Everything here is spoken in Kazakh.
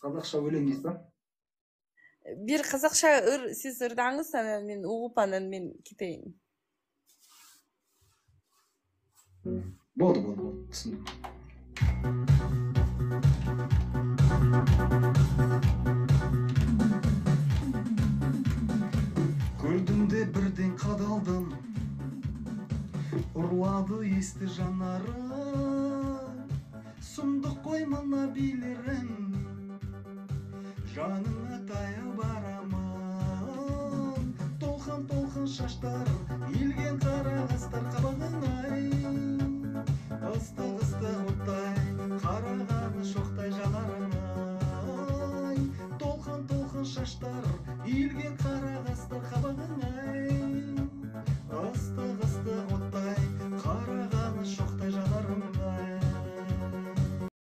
Қазақша өлең дейсіз ба? Bir Қазақша siz ырдаңыз, анан мен угуп анан мен кетейин. Болды, түсіндім. Көрдім де бірден қадалдым, ұрлады есті жанарым, сұмдық қой мына билерім, жаныңа таяу барамын. Толқын шаштар, елген қара қастар қабағын-ай, ыстық оттай, қарағаны шоқтай жанарың-ай. Толқын шаштар, елген